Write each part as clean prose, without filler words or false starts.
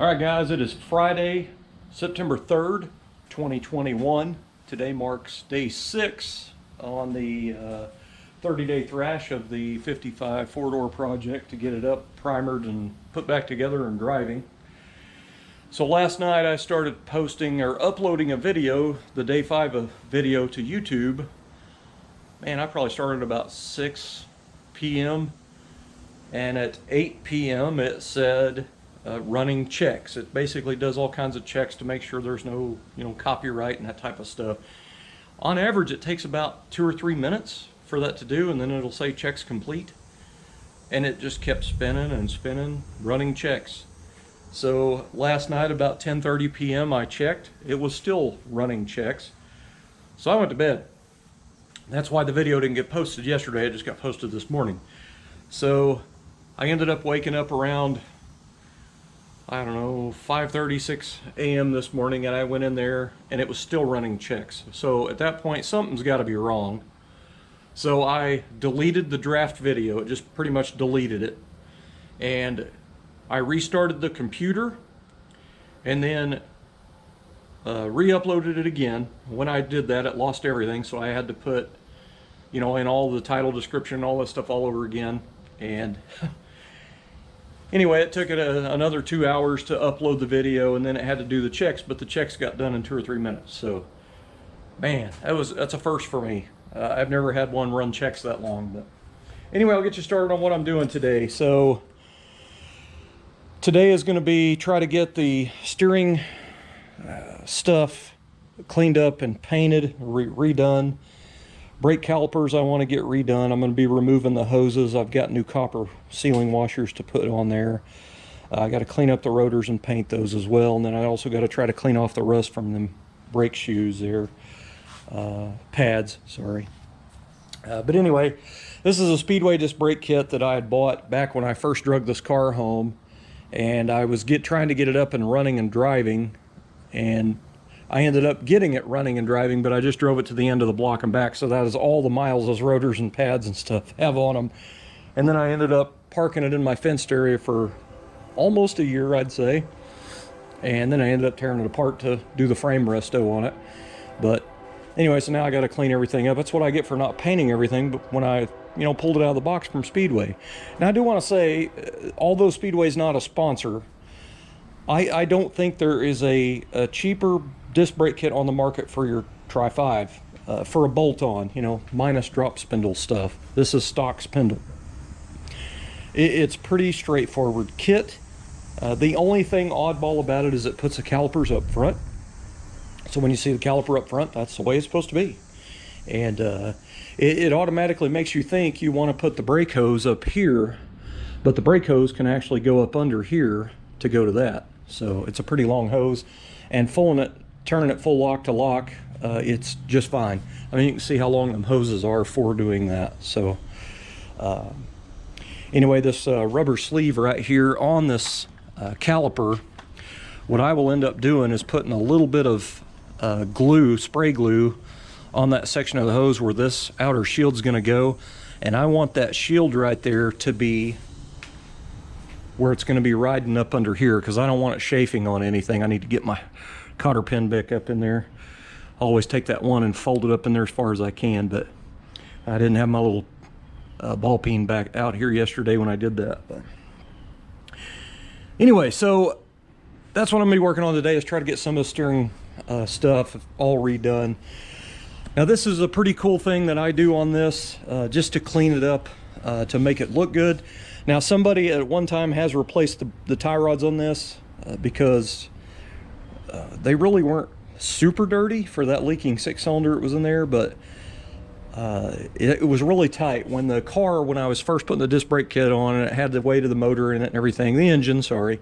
All right, guys, it is Friday, September 3rd, 2021. Today marks day 6 on the 30-day thrash of the 55 four-door project to get it up, primered, and put back together and driving. So last night I started posting or uploading a video, the day 5 video, to YouTube. Man, I probably started about 6 p.m. and at 8 p.m. it said running checks. It basically does all kinds of checks to make sure there's no, copyright and that type of stuff. On average, it takes about 2 or 3 minutes for that to do, and then it'll say checks complete. And it just kept spinning and spinning, running checks. So last night about 10:30 p.m. I checked. It was still running checks. So I went to bed. That's why the video didn't get posted yesterday. It just got posted this morning. So I ended up waking up around, I don't know, 5:30, 6 a.m. this morning, and I went in there and it was still running checks. So at that point, something's got to be wrong. So I deleted the draft video. It just pretty much deleted it. And I restarted the computer and then re-uploaded it again. When I did that, it lost everything, so I had to put, in all the title, description, all that stuff all over again. And anyway, it took it another 2 hours to upload the video, and then it had to do the checks, but the checks got done in 2 or 3 minutes. So, man, that's a first for me. I've never had one run checks that long. But anyway, I'll get you started on what I'm doing today. So today is going to be try to get the steering stuff cleaned up and painted, redone. Brake calipers I want to get redone. I'm going to be removing the hoses. I've got new copper sealing washers to put on there. I got to clean up the rotors and paint those as well. And then I also got to try to clean off the rust from them brake shoes there. Pads, sorry. But anyway, this is a Speedway disc brake kit that I had bought back when I first drug this car home. And I was trying to get it up and running and driving. And I ended up getting it running and driving, but I just drove it to the end of the block and back. So that is all the miles those rotors and pads and stuff have on them. And then I ended up parking it in my fenced area for almost a year, I'd say. And then I ended up tearing it apart to do the frame resto on it. But anyway, so now I got to clean everything up. That's what I get for not painting everything, but when I, pulled it out of the box from Speedway. Now I do want to say, although Speedway's not a sponsor, I don't think there is a cheaper disc brake kit on the market for your Tri-5 for a bolt-on, minus drop spindle stuff. This is stock spindle. It's pretty straightforward kit. The only thing oddball about it is it puts the calipers up front. So when you see the caliper up front, that's the way it's supposed to be. And it automatically makes you think you want to put the brake hose up here, but the brake hose can actually go up under here to go to that. So it's a pretty long hose, and turning it full lock to lock, it's just fine. I mean, you can see how long them hoses are for doing that. So anyway, this rubber sleeve right here on this caliper, what I will end up doing is putting a little bit of glue, spray glue, on that section of the hose where this outer shield's going to go. And I want that shield right there to be where it's going to be riding up under here, because I don't want it chafing on anything. I need to get my cotter pin back up in there. I always take that one and fold it up in there as far as I can, but I didn't have my little ball peen back out here yesterday when I did that. But anyway, so that's what I'm going to be working on today, is try to get some of the steering stuff all redone. Now this is a pretty cool thing that I do on this, just to clean it up, to make it look good. Now somebody at one time has replaced the tie rods on this because they really weren't super dirty for that leaking 6-cylinder it was in there, but it was really tight. When I was first putting the disc brake kit on, and it had the weight of the motor in it and everything, the engine, sorry,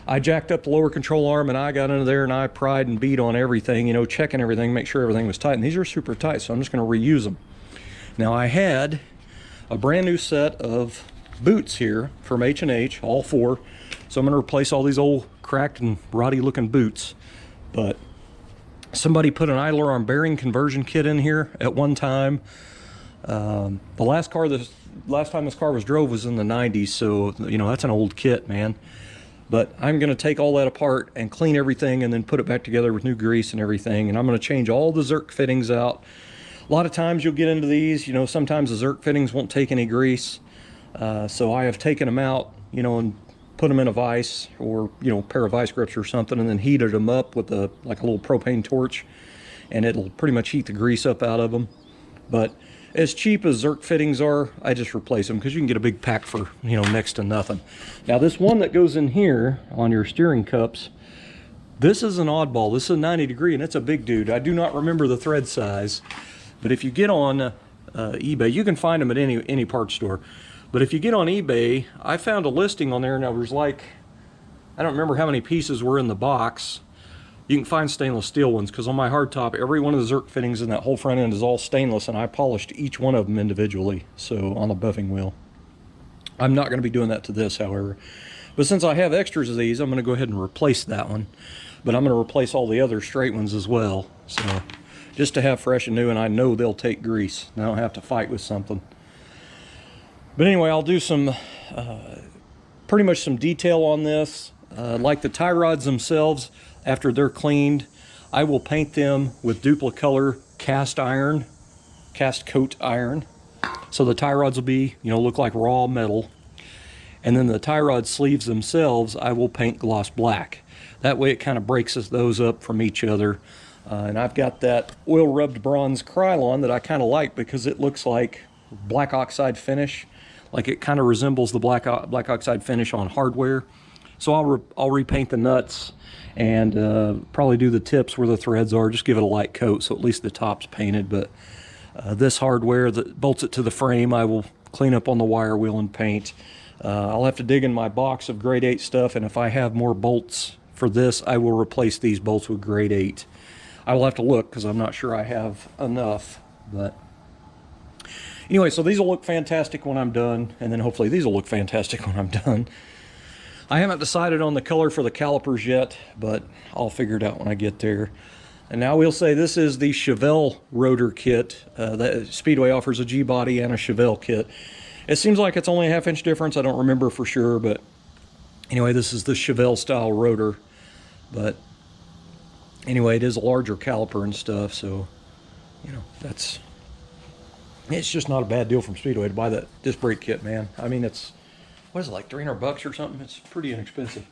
I jacked up the lower control arm and I got into there and I pried and beat on everything, checking everything, make sure everything was tight. And these are super tight, so I'm just going to reuse them. Now I had a brand new set of boots here from H&H, all 4. So I'm going to replace all these old cracked and roddy looking boots. But somebody put an idler arm bearing conversion kit in here at one time. The last time this car was drove was in the 90s, so that's an old kit, man. But I'm going to take all that apart and clean everything and then put it back together with new grease and everything. And I'm going to change all the Zerk fittings out. A lot of times you'll get into these, you know, sometimes the Zerk fittings won't take any grease. So I have taken them out, you know, and put them in a vise or, you know, a pair of vice grips or something, and then heated them up with like a little propane torch, and it'll pretty much heat the grease up out of them. But as cheap as Zerk fittings are, I just replace them because you can get a big pack for, you know, next to nothing. Now this one that goes in here on your steering cups, this is an oddball. This is a 90 degree and it's a big dude. I do not remember the thread size, but if you get on eBay, you can find them at any parts store. But if you get on eBay, I found a listing on there, and there was like, I don't remember how many pieces were in the box. You can find stainless steel ones, because on my hardtop, every one of the Zerk fittings in that whole front end is all stainless, and I polished each one of them individually, so on the buffing wheel. I'm not going to be doing that to this, however. But since I have extras of these, I'm going to go ahead and replace that one. But I'm going to replace all the other straight ones as well. So just to have fresh and new, and I know they'll take grease. I don't have to fight with something. But anyway, I'll do some, pretty much some detail on this. Like the tie rods themselves, after they're cleaned, I will paint them with Duplicolor cast coat iron. So the tie rods will be, you know, look like raw metal. And then the tie rod sleeves themselves, I will paint gloss black. That way it kind of breaks those up from each other. And I've got that oil rubbed bronze Krylon that I kind of like because it looks like black oxide finish. Like it kind of resembles the black oxide finish on hardware. So I'll repaint the nuts and probably do the tips where the threads are, just give it a light coat so at least the top's painted. But this hardware that bolts it to the frame, I will clean up on the wire wheel and paint. I'll have to dig in my box of grade 8 stuff, and if I have more bolts for this, I will replace these bolts with grade 8. I will have to look because I'm not sure I have enough. But anyway, so these will look fantastic when I'm done, and then hopefully these will look fantastic when I'm done. I haven't decided on the color for the calipers yet, but I'll figure it out when I get there. And now we'll say this is the Chevelle rotor kit. That Speedway offers a G-body and a Chevelle kit. It seems like it's only a ½ inch difference. I don't remember for sure, but anyway, this is the Chevelle style rotor. But anyway, it is a larger caliper and stuff, so you know, it's just not a bad deal from Speedway to buy that disc brake kit, man. I mean, it's, what is it, like 300 bucks or something? It's pretty inexpensive.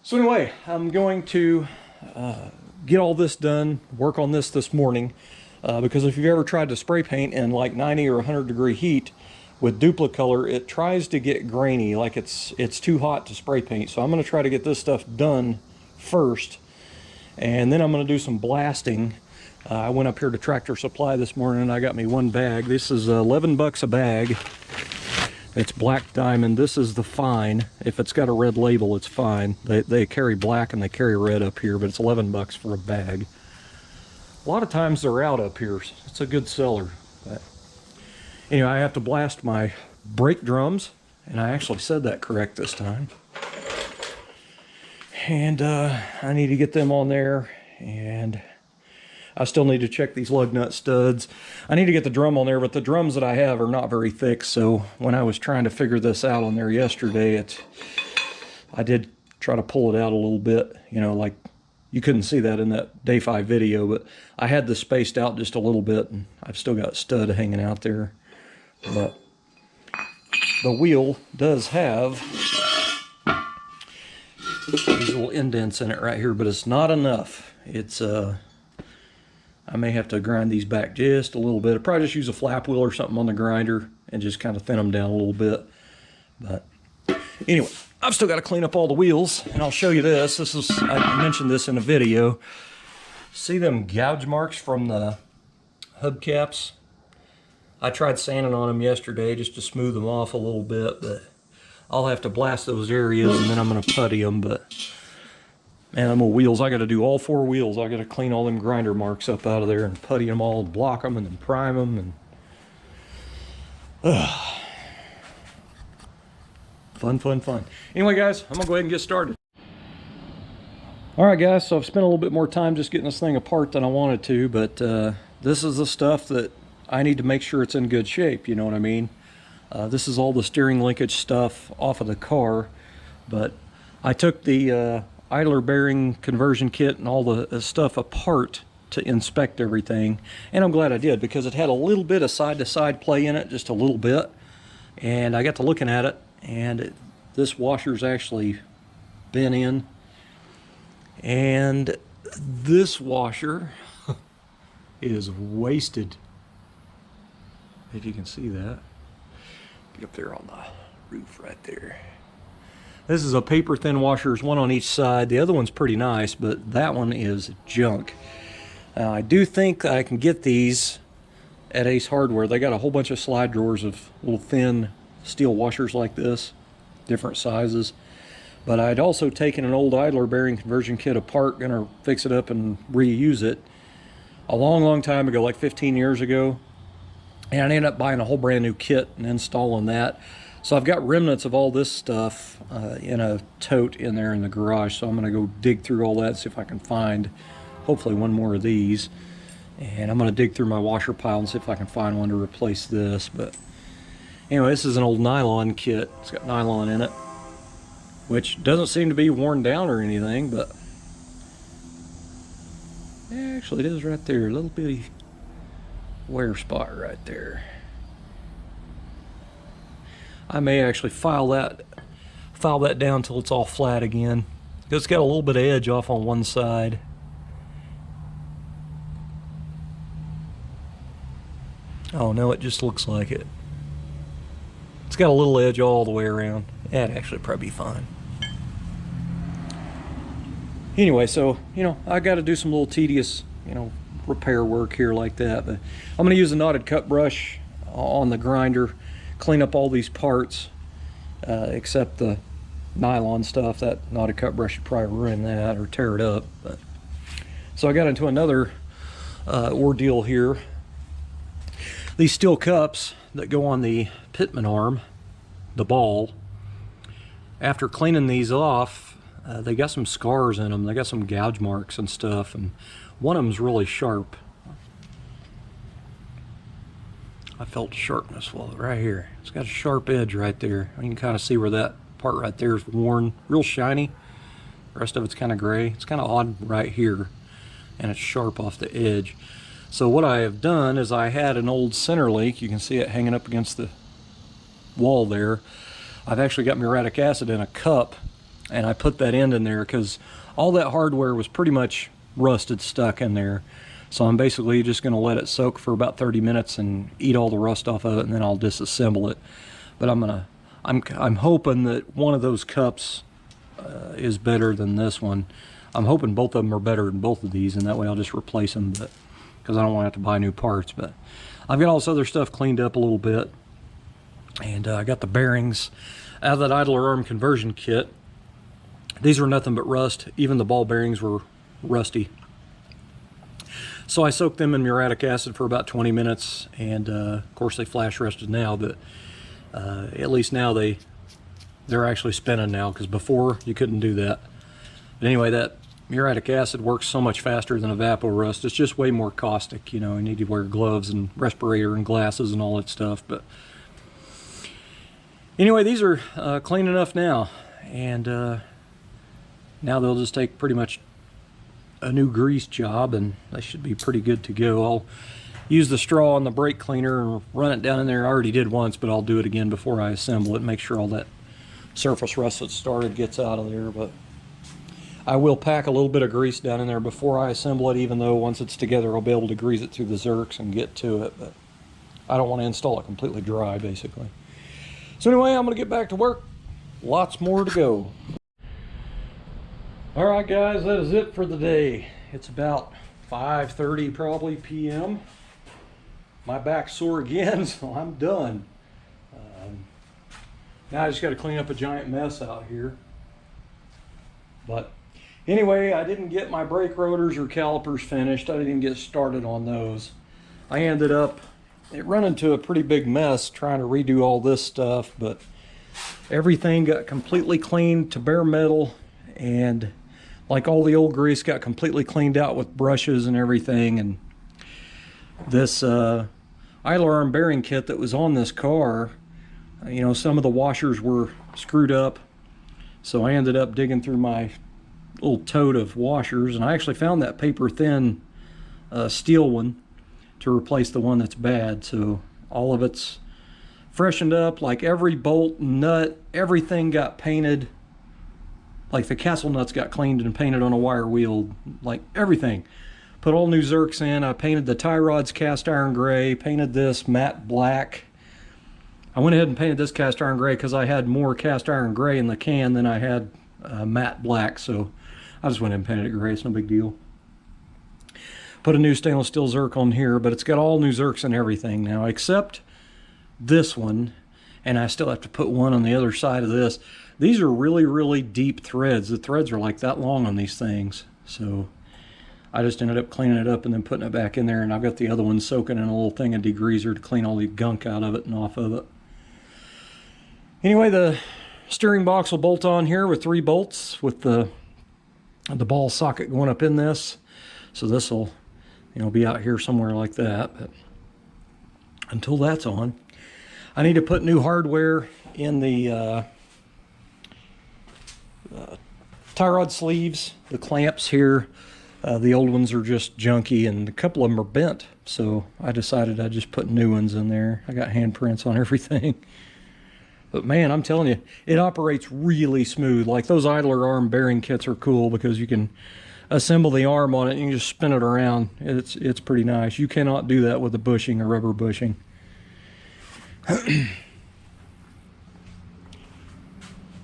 So anyway, I'm going to get all this done, work on this morning, because if you've ever tried to spray paint in like 90 or 100 degree heat with Duplicolor, it tries to get grainy, like it's too hot to spray paint. So I'm going to try to get this stuff done first, and then I'm going to do some blasting. I went up here to Tractor Supply this morning and I got me one bag. This is 11 bucks a bag. It's black diamond. This is the fine. If it's got a red label, it's fine. They carry black and they carry red up here, but it's 11 bucks for a bag. A lot of times they're out up here. It's a good seller. But anyway, I have to blast my brake drums, and I actually said that correct this time. And I need to get them on there, and I still need to check these lug nut studs. I need to get the drum on there, but the drums that I have are not very thick, so when I was trying to figure this out on there yesterday, I did try to pull it out a little bit, you know, like you couldn't see that in that day 5 video, but I had this spaced out just a little bit, and I've still got stud hanging out there. But the wheel does have these little indents in it right here, but it's not enough. It's I may have to grind these back just a little bit. I'll probably just use a flap wheel or something on the grinder and just kind of thin them down a little bit. But anyway, I've still got to clean up all the wheels, and I'll show you this. This is, I mentioned this in a video. See them gouge marks from the hubcaps? I tried sanding on them yesterday just to smooth them off a little bit, but I'll have to blast those areas and then I'm going to putty them. But man, them old wheels, I got to do all 4 wheels. I got to clean all them grinder marks up out of there and putty them all and block them and then prime them. And fun. Anyway, guys, I'm going to go ahead and get started. All right, guys, so I've spent a little bit more time just getting this thing apart than I wanted to, but this is the stuff that I need to make sure it's in good shape, you know what I mean? This is all the steering linkage stuff off of the car, but I took the idler bearing conversion kit and all the stuff apart to inspect everything, and I'm glad I did, because it had a little bit of side-to-side play in it, just a little bit, and I got to looking at it, and this washer's actually been in, and this washer is wasted, if you can see that. Get up there on the roof right there. This is a paper thin washer. There's one on each side. The other one's pretty nice, but that one is junk. I do think I can get these at Ace Hardware. They got a whole bunch of slide drawers of little thin steel washers like this, different sizes. But I'd also taken an old idler bearing conversion kit apart, gonna fix it up and reuse it a long time ago, like 15 years ago. And I ended up buying a whole brand new kit and installing that. So I've got remnants of all this stuff in a tote in there in the garage. So I'm gonna go dig through all that, see if I can find hopefully one more of these. And I'm gonna dig through my washer pile and see if I can find one to replace this. But anyway, this is an old nylon kit. It's got nylon in it, which doesn't seem to be worn down or anything, but yeah, actually it is right there, a little bitty wear spot right there. I may actually file that down until it's all flat again, because it's got a little bit of edge off on one side. Oh no, it just looks like it. It's got a little edge all the way around. That'd actually probably be fine. Anyway, so, you know, I got to do some little tedious, you know, repair work here like that. But I'm going to use a knotted cut brush on the grinder, clean up all these parts, except the nylon stuff. That knotted cut brush should probably ruin that or tear it up. But so I got into another ordeal here. These steel cups that go on the pitman arm, the ball, after cleaning these off, they got some scars in them. They got some gouge marks and stuff, and one of them's really sharp. I felt sharpness right here. It's got a sharp edge right there. You can kind of see where that part right there is worn, real shiny. The rest of it's kind of gray. It's kind of odd right here, and it's sharp off the edge. So what I have done is I had an old center leak. You can see it hanging up against the wall there. I've actually got muriatic acid in a cup, and I put that end in there because all that hardware was pretty much rusted, stuck in there. So I'm basically just going to let it soak for about 30 minutes and eat all the rust off of it, and then I'll disassemble it. But I'm hoping that one of those cups is better than this one. I'm hoping both of them are better than both of these, and that way I'll just replace them, but because I don't want to have to buy new parts. But I've got all this other stuff cleaned up a little bit, and I got the bearings out of that idler arm conversion kit. These were nothing but rust. Even the ball bearings were rusty. So I soaked them in muriatic acid for about 20 minutes, and of course they flash rusted now, but at least now they're actually spinning now, because before you couldn't do that. But anyway, that muriatic acid works so much faster than evapo-rust. It's just way more caustic, you know. You need to wear gloves and respirator and glasses and all that stuff. But anyway, these are clean enough now, and now they'll just take pretty much a new grease job, and they should be pretty good to go. I'll use the straw on the brake cleaner and run it down in there. I already did once, but I'll do it again before I assemble it, make sure all that surface rust that started gets out of there. But I will pack a little bit of grease down in there before I assemble it, even though once it's together I'll be able to grease it through the Zerks and get to it. But I don't want to install it completely dry, basically. So anyway, I'm going to get back to work. Lots more to go. Alright guys, that is it for the day. It's about 5:30 probably p.m. My back's sore again, so I'm done. Now I just got to clean up a giant mess out here. But anyway, I didn't get my brake rotors or calipers finished. I didn't even get started on those. I ended up running into a pretty big mess trying to redo all this stuff, but everything got completely cleaned to bare metal, and like all the old grease got completely cleaned out with brushes and everything. And this idler arm bearing kit that was on this car, you know, some of the washers were screwed up, So I ended up digging through my little tote of washers, and I actually found that paper thin steel one to replace the one that's bad. So all of it's freshened up, like every bolt, nut, everything got painted. Like the castle nuts got cleaned and painted on a wire wheel, like everything. Put all new Zerks in. I painted the tie rods cast iron gray, painted this matte black. I went ahead and painted this cast iron gray because I had more cast iron gray in the can than I had matte black, so I just went ahead and painted it gray. It's no big deal. Put a new stainless steel Zerk on here, but it's got all new Zerks and everything now, except this one, and I still have to put one on the other side of this. These are really, really deep threads. The threads are like that long on these things, so I just ended up cleaning it up and then putting it back in there, and I've got the other one soaking in a little thing of degreaser to clean all the gunk out of it and off of it. Anyway, the steering box will bolt on here with 3 bolts with the ball socket going up in this. So this will, you know, be out here somewhere like that. But until that's on, I need to put new hardware in the tie rod sleeves, the clamps here. The old ones are just junky, and a couple of them are bent. So I decided I'd just put new ones in there. I got handprints on everything. But man, I'm telling you, it operates really smooth. Like those idler arm bearing kits are cool because you can assemble the arm on it and you can just spin it around. It's pretty nice. You cannot do that with a bushing or rubber bushing.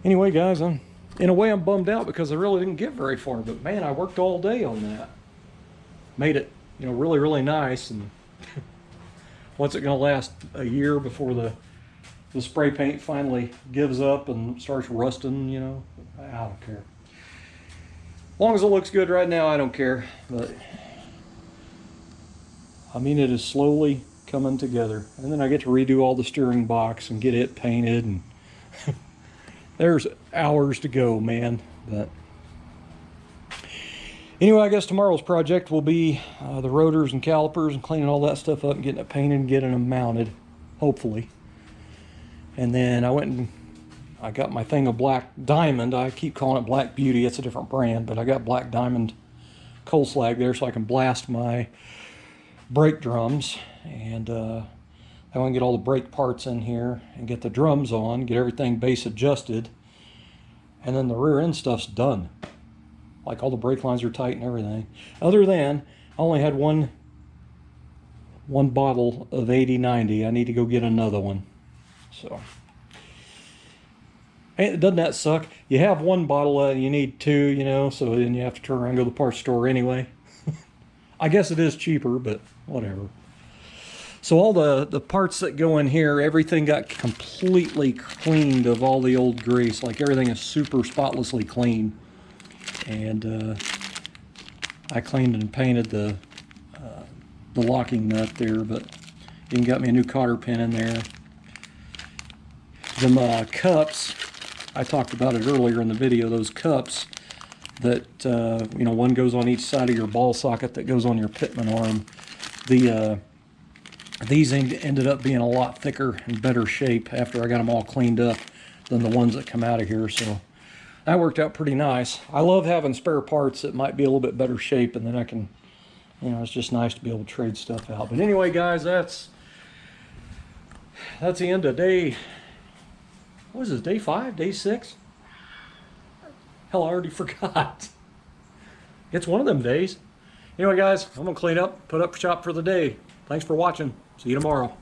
Anyway, guys, in a way I'm bummed out because I really didn't get very far. But man, I worked all day on that. Made it, you know, really, really nice. And what's it going to last a year before the spray paint finally gives up and starts rusting, you know? I don't care. As long as it looks good right now, I don't care. But I mean, it is slowly coming together. And then I get to redo all the steering box and get it painted, and there's hours to go, man. But anyway, I guess tomorrow's project will be the rotors and calipers and cleaning all that stuff up and getting it painted and getting them mounted, hopefully. And then I went and I got my thing of Black Diamond. I keep calling it Black Beauty. It's a different brand, but I got Black Diamond coal slag there so I can blast my brake drums. And I want to get all the brake parts in here and get the drums on, get everything base adjusted. And then the rear end stuff's done. Like all the brake lines are tight and everything. Other than I only had one bottle of 80/90. I need to go get another one. So, doesn't that suck? You have one bottle and you need 2, you know, so then you have to turn around and go to the parts store anyway. I guess it is cheaper, but whatever. So all the parts that go in here, everything got completely cleaned of all the old grease. Like everything is super spotlessly clean. And I cleaned and painted the locking nut there, but even got me a new cotter pin in there. Them cups, I talked about it earlier in the video, those cups that, you know, one goes on each side of your ball socket that goes on your pitman arm. These ended up being a lot thicker and better shape after I got them all cleaned up than the ones that come out of here, so that worked out pretty nice. I love having spare parts that might be a little bit better shape, and then I can, you know, it's just nice to be able to trade stuff out. But anyway, guys, that's the end of day. What is this, day 5, day 6? Hell, I already forgot. It's one of them days. Anyway, guys, I'm going to clean up, put up shop for the day. Thanks for watching. See you tomorrow.